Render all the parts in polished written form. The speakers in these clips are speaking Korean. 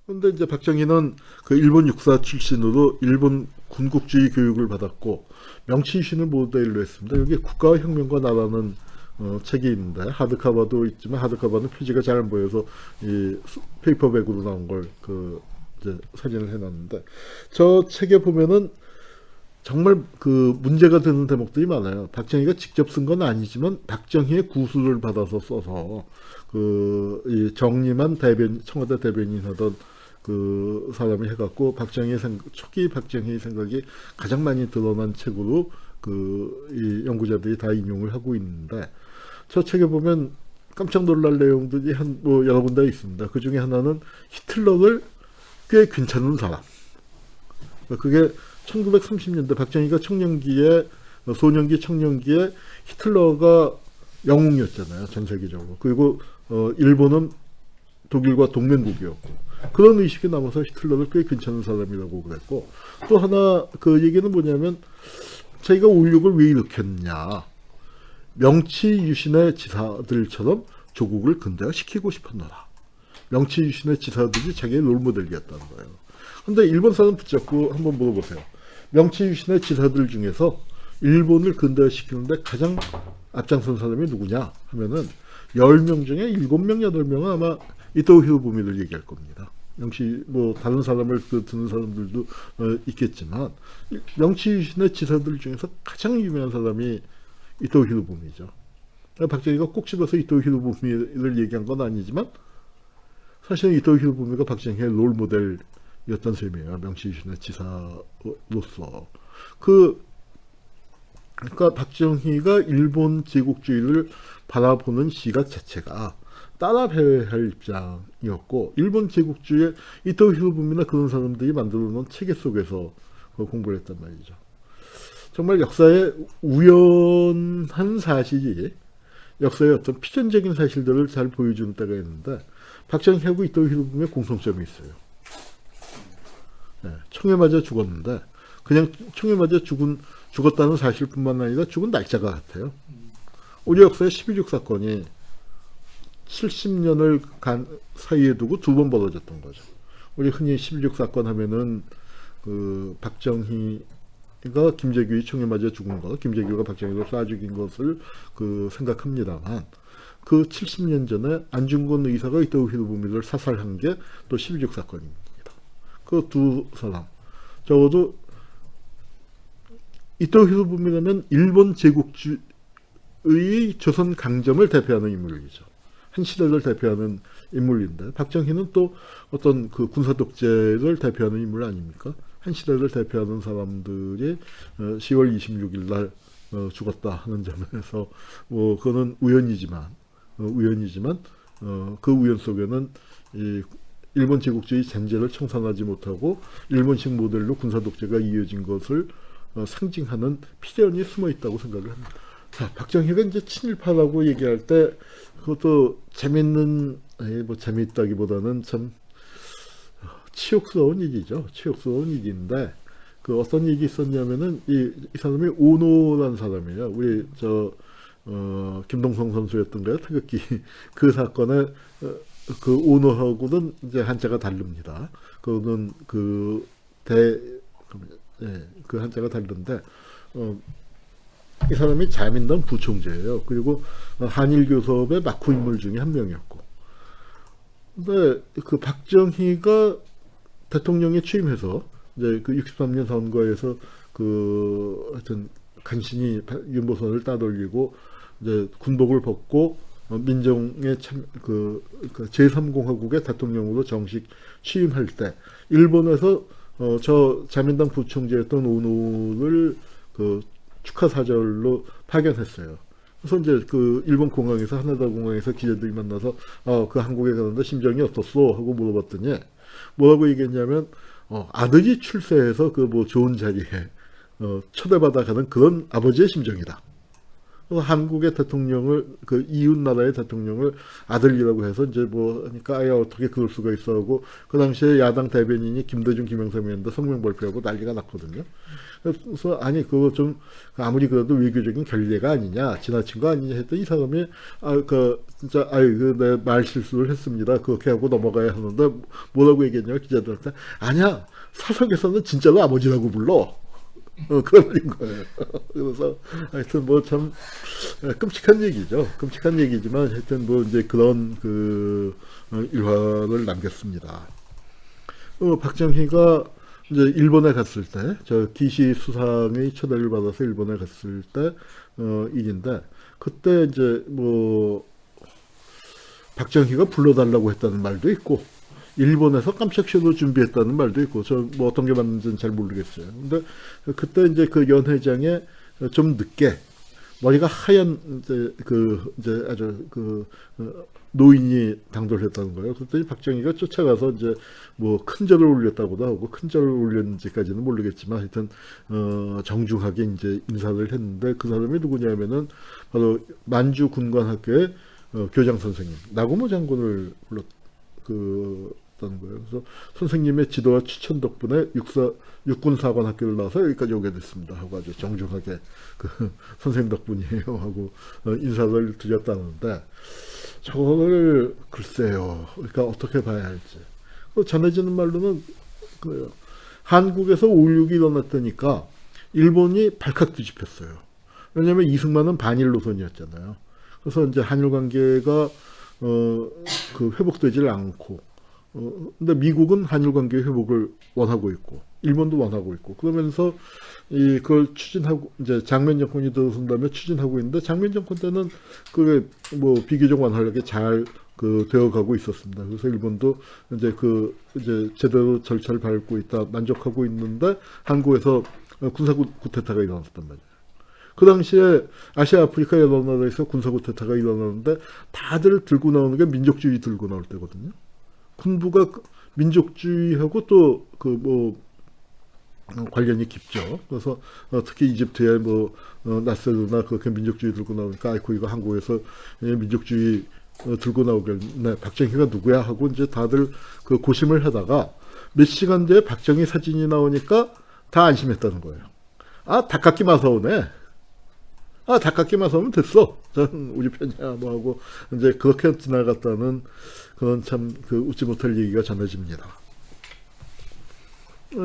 근데 이제 박정희는 그 일본 육사 출신으로 일본 군국주의 교육을 받았고 명치유신을 모델로 했습니다. 여기 국가와 혁명과 나라는 책이 있는데 하드카바도 있지만 하드카바는 표지가 잘 안 보여서 이 페이퍼백으로 나온 걸 그 이제 사진을 해놨는데 저 책에 보면은 정말 그 문제가 되는 대목들이 많아요. 박정희가 직접 쓴 건 아니지만 박정희의 구술을 받아서 써서 이 정리만 청와대 대변인 하던 그 사람이 해갖고 초기 박정희의 생각이 가장 많이 드러난 책으로 이 연구자들이 다 인용을 하고 있는데 저 책에 보면 깜짝 놀랄 내용들이 여러 군데 있습니다. 그 중에 하나는 히틀러를 꽤 괜찮은 사람. 그게 1930년대 박정희가 소년기 청년기에 히틀러가 영웅이었잖아요. 전 세계적으로. 그리고 일본은 독일과 동맹국이었고 그런 의식이 남아서 히틀러를 꽤 괜찮은 사람이라고 그랬고 또 하나 그 얘기는 뭐냐면 자기가 5.16을 왜 일으켰냐. 명치유신의 지사들처럼 조국을 근대화시키고 싶었노라. 명치유신의 지사들이 자기의 롤모델이었다는 거예요. 근데 일본 사람 붙잡고 한번 물어보세요. 명치유신의 지사들 중에서 일본을 근대화시키는데 가장 앞장선 사람이 누구냐 하면은 10명 중에 7명, 8명은 아마 이토 히로부미를 얘기할 겁니다. 다른 사람을 듣는 사람들도 있겠지만 명치유신의 지사들 중에서 가장 유명한 사람이 이토 히로부미죠. 박정희가 꼭 집어서 이토 히로부미를 얘기한 건 아니지만 사실은 이토 히로부미가 박정희의 롤모델이었던 셈이에요. 명치유신의 지사로서. 그러니까 박정희가 일본 제국주의를 바라보는 시각 자체가 따라 배회할 입장이었고 일본 제국주의의 이토 히로부미나 그런 사람들이 만들어 놓은 체계 속에서 공부를 했단 말이죠. 정말 역사의 우연한 사실이 역사의 어떤 필연적인 사실들을 잘 보여주는 때가 있는데 박정희하고 이토 히로부미의 공통점이 있어요. 네, 총에 맞아 죽었는데 그냥 총에 맞아 죽었다는 사실뿐만 아니라 죽은 날짜가 같아요. 우리 역사의 12.6 사건이 70년을 사이에 두고 2번 벌어졌던 거죠. 우리 흔히 12.6 사건 하면은 박정희가 김재규의 총에 맞아 죽은 것, 김재규가 박정희를 쏴 죽인 것을 생각합니다만 그 70년 전에 안중근 의사가 이토 히로부미를 사살한 게 또 12.6 사건입니다. 그 두 사람 적어도 이토 히로부미라면 일본 제국주의 조선 강점을 대표하는 인물이죠. 한 시대를 대표하는 인물인데 박정희는 또 어떤 군사 독재를 대표하는 인물 아닙니까? 한 시대를 대표하는 사람들이 10월 26일 날 죽었다 하는 점에서 그거는 우연이지만 그 우연 속에는 이 일본 제국주의 잔재를 청산하지 못하고 일본식 모델로 군사 독재가 이어진 것을 상징하는 필연이 숨어 있다고 생각을 합니다. 자, 박정희가 이제 친일파라고 얘기할 때 그것도 재미있다기보다는 참 치욕스러운 일이죠. 치욕스러운 일인데 어떤 일이 있었냐면은 이 사람이 오노라는 사람이에요. 우리 김동성 선수였던가요? 태극기 그 사건에 그 오노하고는 이제 한자가 다릅니다. 그거는 그 한자가 다른데 이 사람이 자민당 부총재예요. 그리고 한일교섭의 막후 인물 중에 한 명이었고. 근데 박정희가 대통령에 취임해서 이제 63년 선거에서 하여튼 간신히 윤보선을 따돌리고 이제 군복을 벗고 민정의 제3공화국의 대통령으로 정식 취임할 때 일본에서 저 자민당 부총재였던 오노를 축하 사절로 파견했어요. 그래서 이제 일본 공항에서 하나다 공항에서 기자들이 만나서 그 한국에 가는데 심정이 어떻소 하고 물어봤더니 뭐라고 얘기했냐면 아들이 출세해서 좋은 자리에 초대받아 가는 그런 아버지의 심정이다. 그래서 한국의 대통령을 그 이웃 나라의 대통령을 아들이라고 해서 이제 뭐 하니까 아야 어떻게 그럴 수가 있어 하고 그 당시에 야당 대변인이 김대중 김영삼이었는데 성명 발표하고 난리가 났거든요. 그래서 아니 그거 좀 아무리 그래도 외교적인 결례가 아니냐 지나친 거 아니냐 했더니 이 사람이 아 그 진짜 아유 그 내 말 실수를 했습니다 그렇게 하고 넘어가야 하는데 뭐라고 얘기했냐면 기자들한테 아니야 사석에서는 진짜로 아버지라고 불러. 그런 말인 거예요. 그래서 하여튼 뭐 참 끔찍한 얘기죠. 끔찍한 얘기지만 하여튼 뭐 이제 그런 그 일화를 남겼습니다. 박정희가 이제 일본에 갔을 때, 저 기시 수상의 초대를 받아서 일본에 갔을 때 일인데 그때 이제 뭐 박정희가 불러달라고 했다는 말도 있고. 일본에서 깜짝 쇼도 준비했다는 말도 있고, 저 뭐 어떤 게 맞는지는 잘 모르겠어요. 근데 그때 이제 그 연회장에 좀 늦게 머리가 하얀 이제 아주 그 노인이 당도를 했다는 거예요. 그랬더니 박정희가 쫓아가서 이제 뭐 큰 절을 올렸다고도 하고 큰 절을 올렸는지까지는 모르겠지만 하여튼 정중하게 이제 인사를 했는데 그 사람이 누구냐면은 바로 만주 군관학교의 교장 선생님 나고모 장군을 다는 거예요. 그래서 선생님의 지도와 추천 덕분에 육군사관 학교를 나와서 여기까지 오게 됐습니다. 하고 아주 정중하게 그 선생님 덕분이에요. 하고 인사를 드렸다는데 저거를 글쎄요. 그러니까 어떻게 봐야 할지. 전해지는 말로는 그 한국에서 5.16이 일어났다니까 일본이 발칵 뒤집혔어요. 왜냐하면 이승만은 반일 노선이었잖아요. 그래서 이제 한일 관계가 그 회복되질 않고 근데 미국은 한일 관계 회복을 원하고 있고 일본도 원하고 있고 그러면서 그걸 추진하고 이제 장면 정권이 들어선 다음에 추진하고 있는데 장면 정권 때는 그게 뭐 비교적 완활하게 잘 되어가고 있었습니다. 그래서 일본도 이제 제대로 절차를 밟고 있다 만족하고 있는데 한국에서 군사 쿠데타가 일어났단 말이에요. 그 당시에 아시아 아프리카 여러 나라에서 군사 쿠데타가 일어나는데 다들 들고 나오는 게 민족주의 들고 나올 때거든요. 군부가 민족주의하고 또 관련이 깊죠. 그래서 특히 이집트에 나세르나 그렇게 민족주의 들고 나오니까 아이고 이거 한국에서 민족주의 들고 나오겠네. 박정희가 누구야 하고 이제 다들 고심을 하다가 몇 시간 뒤에 박정희 사진이 나오니까 다 안심했다는 거예요. 아 닭깎기 마사오네. 아 닭깎기 마사오면 됐어. 전 우리 편이야 뭐 하고 이제 그렇게 지나갔다는 그런 참 웃지 못할 얘기가 전해집니다.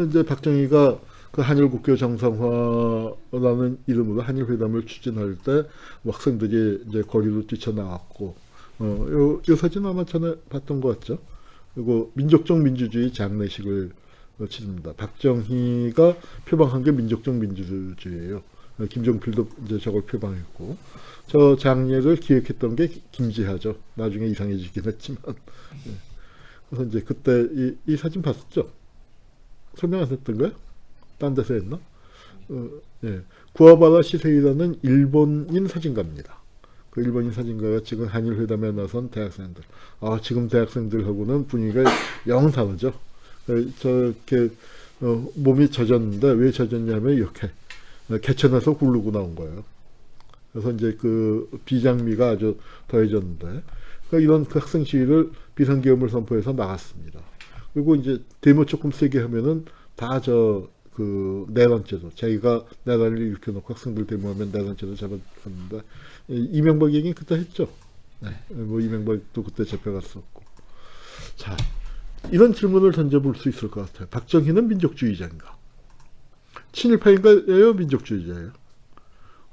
이제 박정희가 그 한일 국교 정상화라는 이름으로 한일 회담을 추진할 때 학생들이 이제 거리로 뛰쳐나왔고, 요 사진 아마 전에 봤던 것 같죠? 그리고 민족적 민주주의 장례식을 치릅니다. 박정희가 표방한 게 민족적 민주주의예요. 김종필도 이제 저걸 표방했고, 저 장례를 기획했던 게 김지하죠. 나중에 이상해지긴 했지만. 그래서 이제 그때 이 사진 봤었죠? 설명 안 했던가요? 딴 데서 했나? 예. 구아바라 시세이라는 일본인 사진가입니다. 그 일본인 사진가가 지금 한일 회담에 나선 대학생들. 아, 지금 대학생들하고는 분위기가 영 다르죠. 저렇게 몸이 젖었는데 왜 젖었냐면 이렇게 개천에서 굴르고 나온 거예요. 그래서 이제 비장미가 아주 더해졌는데, 그러니까 이런 학생 시위를 비상계엄을 선포해서 나갔습니다. 그리고 이제 데모 조금 세게 하면은 다 내란죄도, 자기가 내란을 일으켜놓고 학생들 데모하면 내란죄도 잡았는데, 이명박 얘기 그때 했죠. 네. 뭐 이명박도 그때 잡혀갔었고. 자, 이런 질문을 던져볼 수 있을 것 같아요. 박정희는 민족주의자인가? 친일파인가요? 민족주의자예요?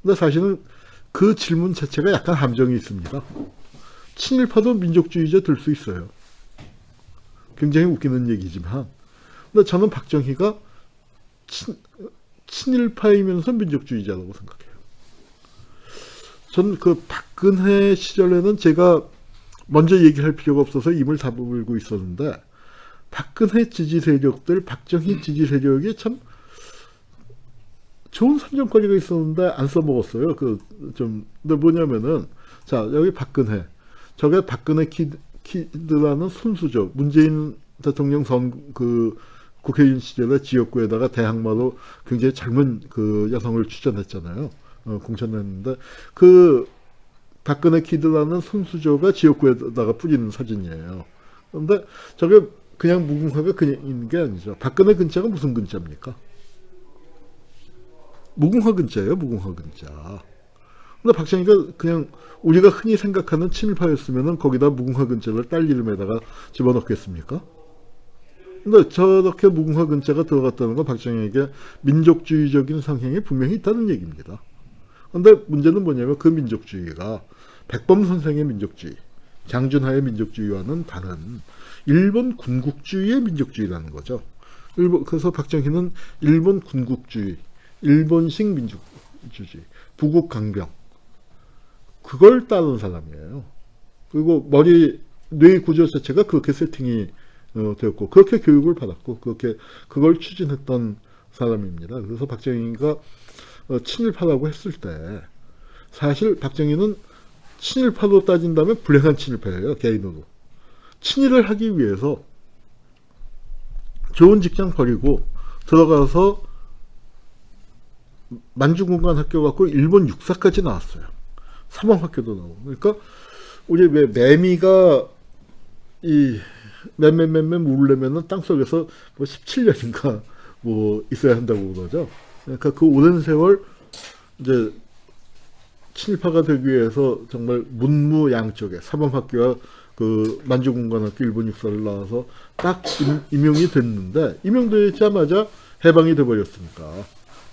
근데 사실은 그 질문 자체가 약간 함정이 있습니다. 친일파도 민족주의자 될 수 있어요. 굉장히 웃기는 얘기지만. 근데 저는 박정희가 친일파이면서 민족주의자라고 생각해요. 저는 박근혜 시절에는 제가 먼저 얘기할 필요가 없어서 입을 다물고 있었는데, 박근혜 지지 세력들, 박정희 지지 세력이 참 좋은 선전거리가 있었는데 안 써먹었어요. 근데 뭐냐면은, 자, 여기 박근혜. 저게 박근혜 키드라는 순수죠. 문재인 대통령 국회의원 시절에 지역구에다가 대항마로 굉장히 젊은 여성을 추천했잖아요. 공천했는데 그 박근혜 키드라는 손수조가 지역구에다가 뿌리는 사진이에요. 그런데 저게 그냥 무궁화가 그냥 있는 게 아니죠. 박근혜 근자가 무슨 근자입니까? 무궁화 근자예요, 무궁화 근자. 근데 박정희가 그냥 우리가 흔히 생각하는 친일파였으면은 거기다 무궁화 근자를 딸 이름에다가 집어넣겠습니까? 근데 저렇게 무궁화 근자가 들어갔다는 건 박정희에게 민족주의적인 성향이 분명히 있다는 얘기입니다. 근데 문제는 뭐냐면 그 민족주의가 백범 선생의 민족주의, 장준하의 민족주의와는 다른 일본 군국주의의 민족주의라는 거죠. 그래서 박정희는 일본 군국주의, 일본식 민족주의, 부국 강병 그걸 따른 사람이에요. 그리고 뇌 구조 자체가 그렇게 세팅이 되었고 그렇게 교육을 받았고 그렇게 그걸 추진했던 사람입니다. 그래서 박정희가 친일파라고 했을 때 사실 박정희는 친일파로 따진다면 불행한 친일파예요. 개인으로. 친일을 하기 위해서 좋은 직장 버리고 들어가서 만주군관학교 갖고 일본 육사까지 나왔어요. 사범학교도 나오고. 그러니까 우리 왜 매미가 이 매매매매 물려면은 땅속에서 뭐 17년인가 뭐 있어야 한다고 그러죠. 그러니까 그 오랜 세월 이제 친일파가 되기 위해서 정말 문무양쪽에 사범학교와 그 만주군관학교 일본 육사를 나와서 딱 임용이 됐는데 임용되자마자 해방이 돼버렸으니까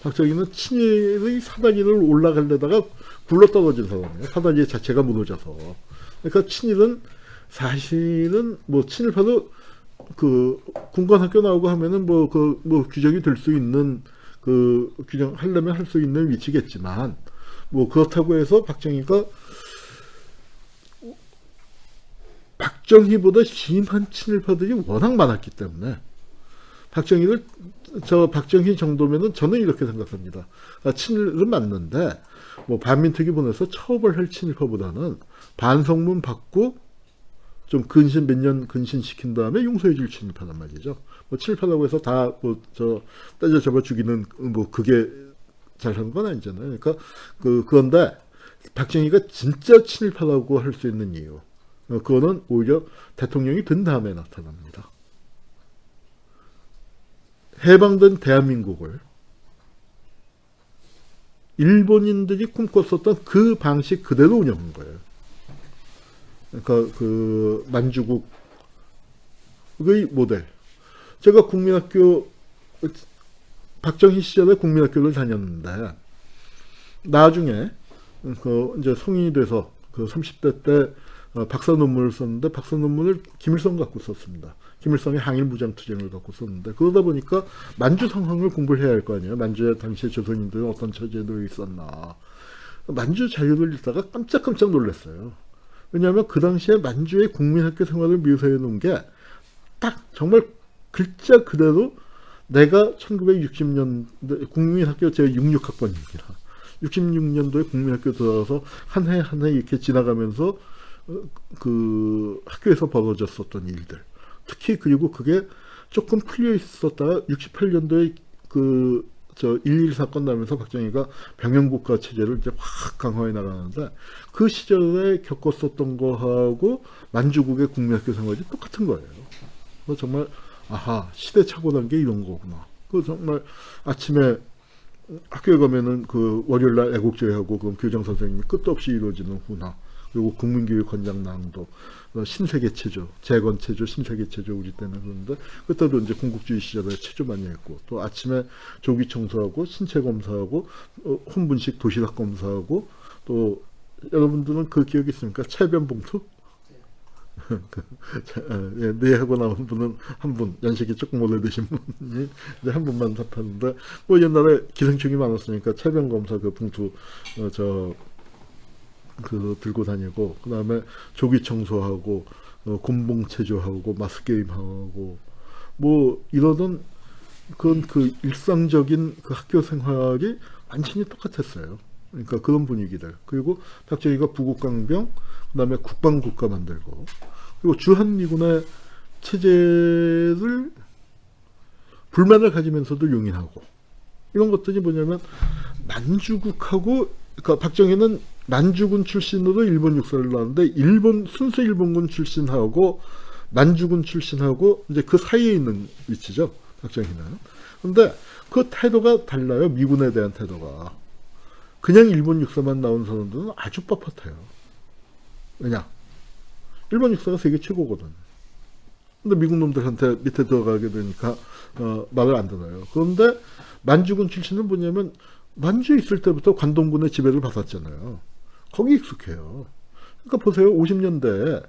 박정희는 친일의 사다리를 올라가려다가 굴러떨어진 사람이에요. 사다리 자체가 무너져서. 그러니까 친일은 사실은 뭐 친일파도 그 군관학교 나오고 하면은 뭐 규정이 될 수 있는 그 규정하려면 할 수 있는 위치겠지만 뭐 그렇다고 해서 박정희가 박정희보다 심한 친일파들이 워낙 많았기 때문에 박정희 정도면은 저는 이렇게 생각합니다. 친일은 맞는데 뭐 반민특위 보내서 처벌할 친일파보다는 반성문 받고 좀 몇 년 근신시킨 다음에 용서해줄 친일파란 말이죠. 뭐 친일파라고 해서 다 때려 잡아 죽이는 뭐 그게 잘하는 건 아니잖아요. 그러니까 그런데 박정희가 진짜 친일파라고 할 수 있는 이유, 그거는 오히려 대통령이 된 다음에 나타납니다. 해방된 대한민국을 일본인들이 꿈꿨었던 그 방식 그대로 운영한 거예요. 그러니까 그 만주국의 모델. 제가 박정희 시절에 국민학교를 다녔는데 나중에 이제 성인이 돼서 30대 때 박사 논문을 썼는데 박사 논문을 김일성 갖고 썼습니다. 김일성의 항일무장투쟁을 갖고 썼는데 그러다 보니까 만주 상황을 공부를 해야 할 거 아니에요. 만주에 당시에 조선인들은 어떤 처지에 놓여 있었나. 만주 자료를 읽다가 깜짝깜짝 놀랐어요. 왜냐하면 그 당시에 만주의 국민학교 생활을 묘사해 놓은 게 딱 정말 글자 그대로 내가 1960년대 국민학교 제가 66학번입니다. 66년도에 국민학교 들어가서 한 해 한 해 이렇게 지나가면서 그 학교에서 벌어졌었던 일들. 특히 그리고 그게 조금 풀려 있었다가 68년도에 1.1 사건 나면서 박정희가 병영국가 체제를 이제 확 강화해 나가는데 그 시절에 겪었었던 거하고 만주국의 국민학교 생활이 똑같은 거예요. 그래서 정말 아하 시대착오란 게 이런 거구나. 그 정말 아침에 학교에 가면은 그 월요일날 애국제하고 그럼 교장 선생님이 끝도 없이 이루어지는 훈화. 그리고 국민교육헌장 낭독, 신세계 체조, 재건 체조, 신세계 체조 우리 때는 그런데 그때도 이제 군국주의 시절에 체조 많이 했고 또 아침에 조기 청소하고 신체 검사하고 혼분식 도시락 검사하고 또 여러분들은 그 기억이 있습니까? 체변 봉투? 네 하고 나온 분은 한 분, 연식이 조금 오래되신 분이 이제 한 분만 답하는데 뭐 옛날에 기생충이 많았으니까 체변 검사 그 봉투 들고 다니고 그 다음에 조기 청소하고 곤봉 체조하고 마스 게임하고 뭐 이러던 그런 그 일상적인 그 학교 생활이 완전히 똑같았어요. 그러니까 그런 분위기들. 그리고 박정희가 부국강병, 그 다음에 국방국가 만들고 그리고 주한미군의 체제를 불만을 가지면서도 용인하고 이런 것들이 뭐냐면 만주국하고, 그러니까 박정희는 만주군 출신으로 일본 육사를 나왔는데 일본 순수 일본군 출신하고 만주군 출신하고 이제 그 사이에 있는 위치죠, 박정희는. 근데 그 태도가 달라요. 미군에 대한 태도가. 그냥 일본 육사만 나온 사람들은 아주 뻣뻣해요. 왜냐? 일본 육사가 세계 최고거든. 근데 미국 놈들한테 밑에 들어가게 되니까 말을 안 들어요. 그런데 만주군 출신은 뭐냐면 만주에 있을 때부터 관동군의 지배를 받았잖아요. 거기 익숙해요. 그러니까 보세요. 50년대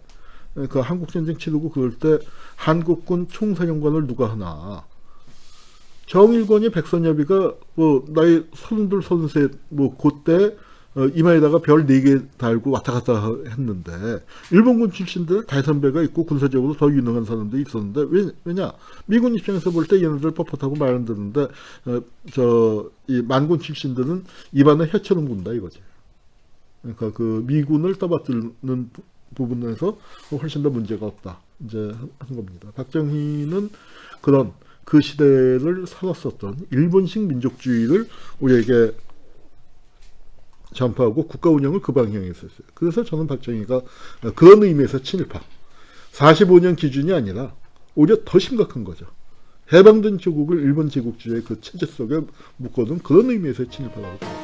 그 한국전쟁 치르고 그럴 때 한국군 총사령관을 누가 하나. 정일권이 백선엽이가 뭐 나이 32, 33 뭐 그때 이마에다가 별 4개 달고 왔다 갔다 했는데 일본군 출신들 대선배가 있고 군사적으로 더 유능한 사람들이 있었는데 왜냐 미군 입장에서 볼 때 얘네들 뻣뻣하고 말 안 듣는데 이 만군 출신들은 입안에 혀처럼 군다 이거지. 그러니까 그 미군을 떠받드는 부분에서 훨씬 더 문제가 없다 이제 한 겁니다. 박정희는 그런 그 시대를 살았었던 일본식 민족주의를 우리에게 전파하고 국가 운영을 그 방향에 했었어요. 그래서 저는 박정희가 그런 의미에서 친일파 45년 기준이 아니라 오히려 더 심각한 거죠. 해방된 조국을 일본 제국주의의 그 체제 속에 묶어둔 그런 의미에서 친일파라고 봅니다.